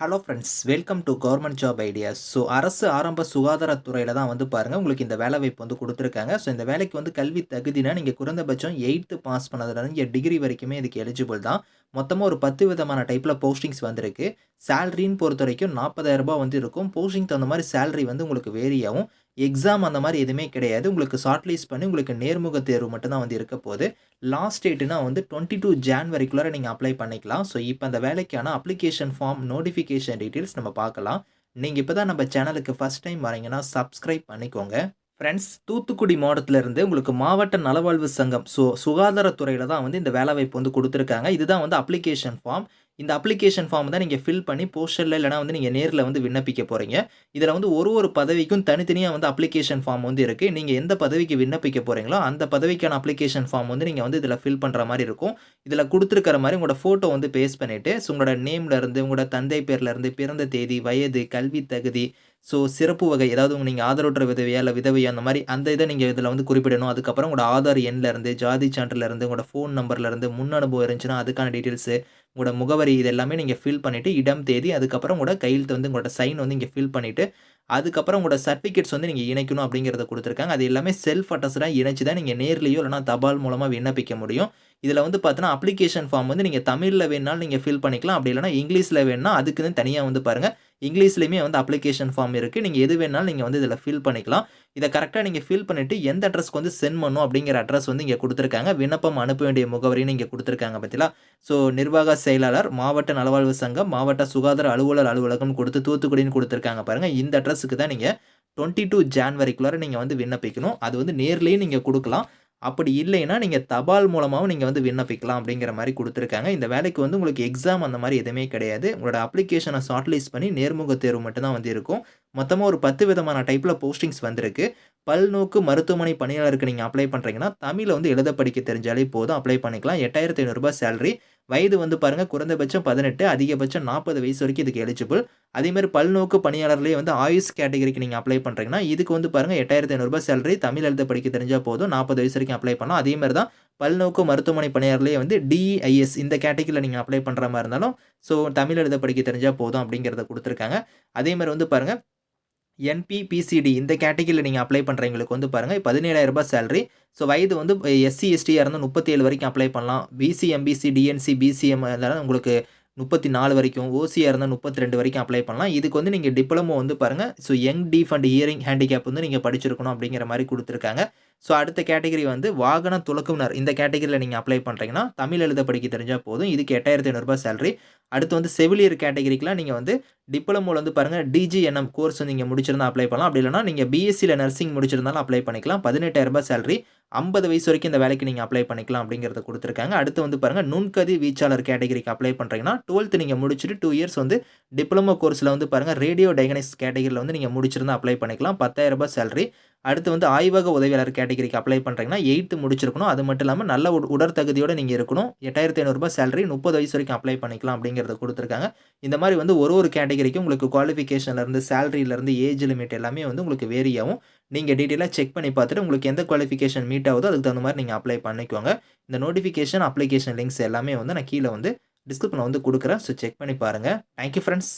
Hello friends, welcome to government job ideas. அரசு ஆரம்ப சுகாதாரத்துறையில தான் வந்து பாருங்க, உங்களுக்கு இந்த வேலைவாய்ப்பு வந்து குடுத்துருக்காங்க. இந்த வேலைக்கு வந்து கல்வி தகுதினா, நீங்க குறைந்தபட்சம் 8த் பாஸ் பண்ணதுலருந்து இங்க டிகிரி வரைக்குமே இதுக்கு எலிஜிபிள் தான். மொத்தமா ஒரு 10 விதமான டைப்ல போஸ்டிங்ஸ் வந்திருக்கு. சேலரின்னு பொறுத்தவரைக்கும் ரூ. 40,000 வந்து இருக்கும். போஸ்டிங்க்கு தகுந்த மாரி சேலரி வந்து உங்களுக்கு வேரி ஆகும். எக்ஸாம் அந்த மாரி எதுவுமே கிடையாது. உங்களுக்கு ஷார்ட் லிஸ்ட் பண்ணி உங்களுக்கு நேர்முக தேர்வு மட்டும் தான் வந்து இருக்க போது. லாஸ்ட் டேட்னா வந்து 22 ஜான்வரிக்குள்ளார நீங்க அப்ளை பண்ணிக்கலாம். இப்ப அந்த வேலைக்கான அப்ளிகேஷன் ஃபார்ம், நோட்டிஃபிகேஷன் டீட்டெயில்ஸ் நம்ம பார்க்கலாம். நீங்க இப்ப தான் நம்ம சேனலுக்கு ஃபர்ஸ்ட் டைம் வரீங்கன்னா, சப்ஸ்கிரைப் பண்ணிக்கோங்க. ஃப்ரெண்ட்ஸ், தூத்துக்குடி மாவட்டத்துல இருந்து உங்களுக்கு மாவட்ட நலவாழ்வு சங்கம், சுகாதாரத்துறையில தான் வந்து இந்த வேலைவாய்ப்பு வந்து குடுத்துருக்காங்க. இதுதான் வந்து அப்ளிகேஷன் ஃபார்ம். இந்த அப்ளிகேஷன் ஃபார்ம் தான் நீங்க ஃபில் பண்ணி போஸ்டர்ல இல்லன்னா வந்து நீங்க நேர்ல வந்து விண்ணப்பிக்க போறீங்க. இதுல வந்து ஒரு பதவிக்கும் தனித்தனியா வந்து அப்ளிகேஷன் ஃபார்ம் வந்து இருக்கு. நீங்க எந்த பதவிக்கு விண்ணப்பிக்க போறீங்களோ, அந்த பதவிக்கான அப்ளிகேஷன் ஃபார்ம் வந்து நீங்க வந்து இதுல ஃபில் பண்ற மாரி இருக்கும். இதுல குடுத்திருக்கிற மாரி உங்களோட ஃபோட்டோ வந்து பேஸ்ட் பண்ணிட்டு, உங்களோட நேம்ல இருந்து, உங்களோட தந்தை பேர்ல இருந்து, பிறந்த தேதி, வயது, கல்வி தகுதி, சிறப்பு வகை, ஏதாவது நீங்க ஆதரவற்ற விதவையா, இல்ல விதவையா அந்த மாரி அந்த இத நீங்க இதுல வந்து குறிப்பிடணும். அதுக்கப்புறம் உங்களோட ஆதார் எண்ல இருந்து, ஜாதி சான்றிதழ்ல இருந்து, உங்களோட ஃபோன் நம்பர்ல இருந்து, முன் அனுபவம் இருந்துச்சுன்னா அதுக்கான டீட்டெயில்ஸு, உங்களோட முகவரி இது எல்லாமே நீங்க ஃபில் பண்ணிட்டு, இடம், தேதி, அதுக்கப்புறம் உங்களோட கையெழுத்து வந்து உங்களோட சைன் வந்து இங்க ஃபில் பண்ணிட்டு, அதுக்கப்புறம் உங்களோட சர்டிஃபிகேட்ஸ் வந்து நீங்க இணைக்கணும் அப்படிங்கிறத குடுத்துருக்காங்க. அது எல்லாமே செல்ஃப் அட்டஸ்டடா இணைச்சு தான் நீங்க நேர்லயோ இல்லன்னா தபால் மூலமா விண்ணப்பிக்க முடியும். இதுல வந்து பார்த்தீங்கன்னா, அப்ளிகேஷன் ஃபார்ம் வந்து நீங்க தமிழ்ல வேணுனாலும் நீங்க ஃபில் பண்ணிக்கலாம். அப்படி இல்லன்னா இங்கிலீஷ்ல வேணுனா அதுக்குன்னு தனியா வந்து பாருங்க, இங்கிலீஷ்லயுமே வந்து அப்ளிகேஷன் ஃபார்ம் இருக்கு. நீங்க எது வேணாலும் நீங்க வந்து இதுல ஃபில் பண்ணிக்கலாம். இத கரெக்ட்டா நீங்க ஃபில் பண்ணிட்டு எந்த அட்ரஸ்க்கு வந்து சென்ட் பண்ணணும் அப்படிங்கிற அட்ரஸ் வந்து இங்க குடுத்துருக்காங்க. விண்ணப்பம் அனுப்ப வேண்டிய முகவரின்னு இங்க குடுத்துருக்காங்க பார்த்தீங்களா? நிர்வாக செயலாளர், மாவட்ட நலவாழ்வு சங்கம், மாவட்ட சுகாதார அலுவலர் அலுவலகம் குடுத்து தூத்துக்குடின்னு குடுத்துருக்காங்க பாருங்க. இந்த அட்ரஸ்க்கு தான் நீங்க 22 ஜான்வரிக்குள்ளார நீங்க வந்து விண்ணப்பிக்கணும். அது வந்து நேர்லயே நீங்க குடுக்கலாம். அப்படி இல்லைன்னா, நீங்க தபால் மூலமாவும் நீங்க வந்து விண்ணப்பிக்கலாம் அப்படிங்கிற மாரி குடுத்துருக்காங்க. இந்த வேலைக்கு வந்து உங்களுக்கு எக்ஸாம் அந்த மாரி எதுவுமே கிடையாது. உங்களோட அப்ளிகேஷன ஷார்ட் லிஸ்ட் பண்ணி நேர்முக தேர்வு மட்டும் தான் வந்து இருக்கும். மொத்தமா ஒரு 10 விதமான டைப்ல போஸ்டிங்ஸ் வந்திருக்கு. பல்நோக்கு மருத்துவமனை பணியாளருக்கு நீங்க அப்ளை பண்றீங்கன்னா, தமிழ்ல வந்து எழுத படிக்க தெரிஞ்சாலே போதும். அப்ளை பண்ணிக்கலாம். ரூ. 8,500 சேலரி. வயது வந்து பாருங்க, குறைந்தபட்சம் 18, அதிகபட்சம் 40 வயசு வரைக்கும் இதுக்கு எலிஜிபிள். அதேமாரி பல்நோக்கு பணியாளர்லயே வந்து ஆயுஷ் கேட்டகரிக்கு நீங்க அப்ளை பண்றீங்கன்னா, இதுக்கு வந்து பாருங்க ரூ. 8,500 சேலரி. தமிழ் எழுத படிக்க தெரிஞ்சா போதும். 40 வயசு வரைக்கும் அப்ளை பண்ணலாம். அதேமாரி தான் பல்நோக்கு மருத்துவமனை பணியாளர்லயே வந்து டிஇஐஎஸ் இந்த கேட்டகரில நீங்க அப்ளை பண்ற மாரி இருந்தாலும், தமிழ் எழுத படிக்க தெரிஞ்சா போதும் அப்படிங்கிறத குடுத்துருக்காங்க. அதேமாரி வந்து பாருங்க, என்பிபிசிடி இந்த கேட்டகரில நீங்க அப்ளை பண்றவங்களுக்கு வந்து பாருங்க, ரூ. 17,000 சேலரி. வயது வந்து எஸ்சி, எஸ்டியா இருந்தா 37 வரைக்கும் அப்ளை பண்ணலாம். பிசி, எம்பிசி, டிஎன்சி, பிசிஎம் அதெல்லாம் உங்களுக்கு 34 வரைக்கும், ஓசியா இருந்தா 32 வரைக்கும் அப்ளை பண்ணலாம். இதுக்கு வந்து நீங்க டிப்ளமோ வந்து பாருங்க, யங் டீஃப் அண்ட் ஹியரிங் ஹேண்டிகேப் வந்து நீங்க படிச்சிருக்கணும் அப்படிங்கிற மாரி குடுத்துருக்காங்க. அடுத்த கேட்டகரி வந்து வாகன துலக்குனர். இந்த கேட்டகரில நீங்க அப்ளை பண்றீங்கன்னா, தமிழ் எழுத படிக்க தெரிஞ்சா போதும். இதுக்கு ரூ. 8,500 சேலரி. அடுத்து வந்து செவிலியர் கேட்டகரிக்குலாம் நீங்க வந்து டிப்ளமோல வந்து பாருங்க, டிஜிஎன்எம் கோர்ஸ் வந்து நீங்க முடிச்சிருந்தா அப்ளை பண்ணலாம். அப்படி இல்லன்னா நீங்க பிஎஸ்சில நர்சிங் முடிச்சிருந்தாலும் அப்ளை பண்ணிக்கலாம். ரூ. 18,000 சேலரி. 50 வயசு வரைக்கும் இந்த வேலைக்கு நீங்க அப்ளை பண்ணிக்கலாம் அப்படிங்கிறத குடுத்துருக்காங்க. அடுத்து வந்து பாருங்க, நுண்கதிர் வீச்சாளர் கேட்டகரிக்கு அப்ளை பண்றீங்கன்னா, 12த் நீங்க முடிச்சுட்டு 2 இயர்ஸ் வந்து டிப்ளமோ கோர்ஸ்ல வந்து பாருங்க, ரேடியோ டயக்னாஸ்டிக்ஸ் கேட்டகரில வந்து நீங்க முடிச்சிருந்தா அப்ளை பண்ணிக்கலாம். ரூ. 10,000 சேலரி. அடுத்து வந்து ஆய்வக உதவியாளர் கேட்டகரிக்கு அப்ளை பண்றீங்கன்னா, 8த் முடிச்சிருக்கணும். அது மட்டும் இல்லாம நல்ல உடற்தகுதியோட நீங்க இருக்கணும். ரூ. 8,500 சேலரி. 30 வயசு வரைக்கும் அப்ளை பண்ணிக்கலாம் அப்படிங்கிறத குடுத்துருக்காங்க. இந்த மாரி வந்து ஒரு கேட்டகரிக்கும் உங்களுக்கு குவாலிஃபிகேஷன்ல இருந்து, சேலரில இருந்து, ஏஜ் லிமிட் எல்லாமே வந்து உங்களுக்கு வேரி ஆகும். நீங்க டீட்டெயிலா செக் பண்ணி பார்த்துட்டு, உங்களுக்கு எந்த குவாலிஃபிகேஷன் மீட் ஆகுதோ அதுக்கு தகுந்த மாரி நீங்க அப்ளை பண்ணிக்கோங்க. இந்த நோட்டிஃபிகேஷன், அப்ளிகேஷன் லிங்க்ஸ் எல்லாமே வந்து நான் கீழ வந்து டிஸ்கிரிப்ஷன்ல வந்து குடுக்குறேன். செக் பண்ணி பாருங்க. Thank you friends.